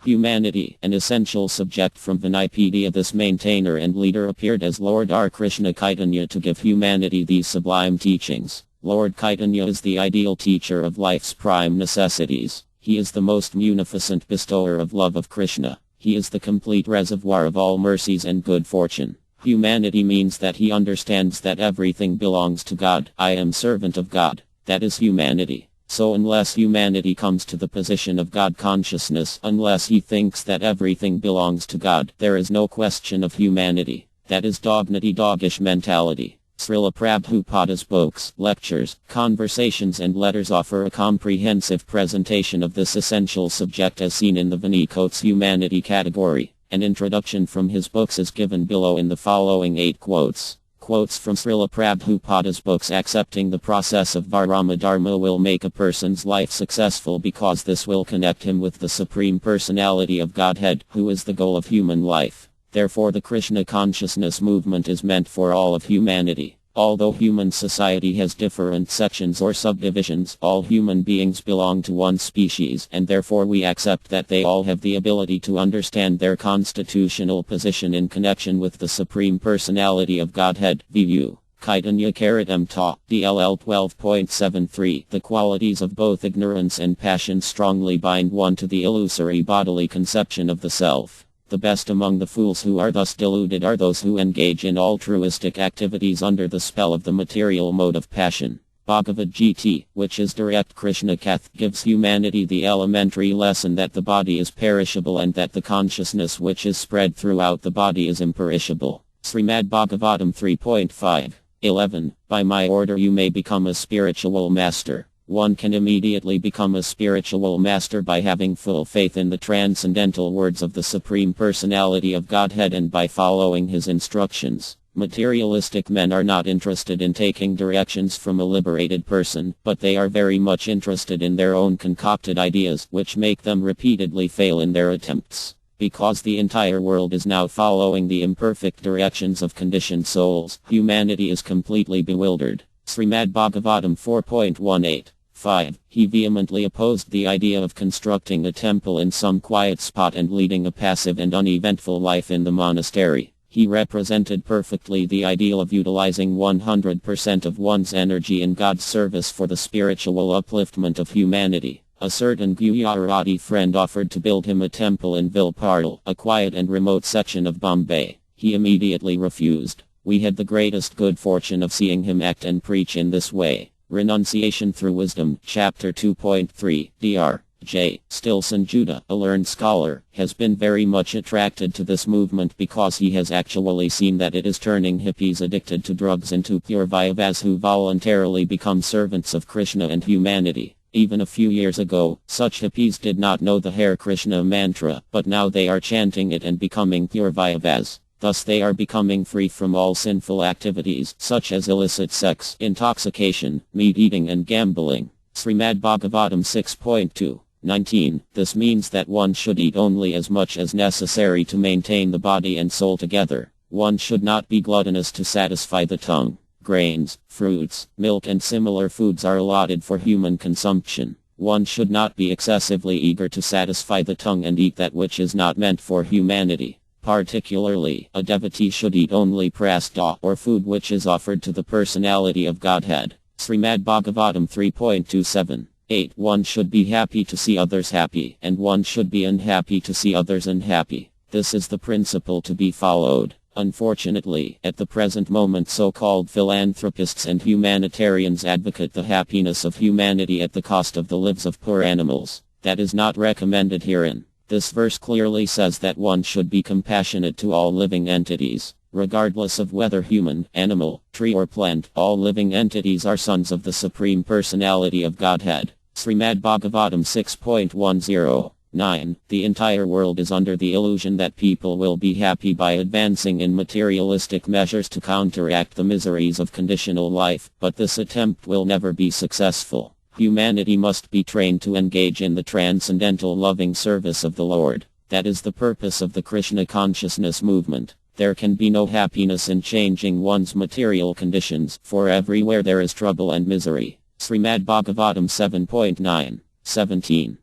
Humanity, an essential subject from Vinaypedia. This maintainer and leader appeared as Lord R. Krishna Chaitanya to give humanity these sublime teachings. Lord Chaitanya is the ideal teacher of life's prime necessities. He is the most munificent bestower of love of Krishna. He is the complete reservoir of all mercies and good fortune. Humanity means that he understands that everything belongs to God. I am servant of God. That is humanity. So unless humanity comes to the position of God consciousness, unless he thinks that everything belongs to God, there is no question of humanity. That is doggish mentality. Srila Prabhupada's books, lectures, conversations and letters offer a comprehensive presentation of this essential subject as seen in the Vinay's humanity category. An introduction from his books is given below in the following 8 quotes. Quotes from Srila Prabhupada's books. Accepting the process of Varama Dharma will make a person's life successful because this will connect him with the Supreme Personality of Godhead, who is the goal of human life. Therefore the Krishna consciousness movement is meant for all of humanity. Although human society has different sections or subdivisions, all human beings belong to one species, and therefore we accept that they all have the ability to understand their constitutional position in connection with the Supreme Personality of Godhead. VU. Chaitanya Charitamrita, DLL 12.73. The qualities of both ignorance and passion strongly bind one to the illusory bodily conception of the self. The best among the fools who are thus deluded are those who engage in altruistic activities under the spell of the material mode of passion. Bhagavad Gita, which is direct Krishna Kath, gives humanity the elementary lesson that the body is perishable and that the consciousness which is spread throughout the body is imperishable. Srimad Bhagavatam 3.5. 11. By my order you may become a spiritual master. One can immediately become a spiritual master by having full faith in the transcendental words of the Supreme Personality of Godhead and by following his instructions. Materialistic men are not interested in taking directions from a liberated person, but they are very much interested in their own concocted ideas, which make them repeatedly fail in their attempts. Because the entire world is now following the imperfect directions of conditioned souls, humanity is completely bewildered. Srimad Bhagavatam 4.18. 5. He vehemently opposed the idea of constructing a temple in some quiet spot and leading a passive and uneventful life in the monastery. He represented perfectly the ideal of utilizing 100% of one's energy in God's service for the spiritual upliftment of humanity. A certain Gujarati friend offered to build him a temple in Vilpartal, a quiet and remote section of Bombay. He immediately refused. We had the greatest good fortune of seeing him act and preach in this way. Renunciation Through Wisdom, Chapter 2.3. Dr. J. Stilson Judah, a learned scholar, has been very much attracted to this movement because he has actually seen that it is turning hippies addicted to drugs into pure Vaishnavas who voluntarily become servants of Krishna and humanity. Even a few years ago, such hippies did not know the Hare Krishna mantra, but now they are chanting it and becoming pure Vaishnavas. Thus they are becoming free from all sinful activities, such as illicit sex, intoxication, meat eating and gambling. Srimad Bhagavatam 6.2. 19. This means that one should eat only as much as necessary to maintain the body and soul together. One should not be gluttonous to satisfy the tongue. Grains, fruits, milk and similar foods are allotted for human consumption. One should not be excessively eager to satisfy the tongue and eat that which is not meant for humanity. Particularly, a devotee should eat only prasada, or food which is offered to the personality of Godhead. Srimad Bhagavatam 3.27. 8. One should be happy to see others happy, and one should be unhappy to see others unhappy. This is the principle to be followed. Unfortunately, at the present moment so-called philanthropists and humanitarians advocate the happiness of humanity at the cost of the lives of poor animals. That is not recommended herein. This verse clearly says that one should be compassionate to all living entities. Regardless of whether human, animal, tree or plant, all living entities are sons of the Supreme Personality of Godhead. Srimad Bhagavatam 6.10. 9. The entire world is under the illusion that people will be happy by advancing in materialistic measures to counteract the miseries of conditional life, but this attempt will never be successful. Humanity must be trained to engage in the transcendental loving service of the Lord. That is the purpose of the Krishna consciousness movement. There can be no happiness in changing one's material conditions, for everywhere there is trouble and misery. Srimad Bhagavatam 7.9. 17.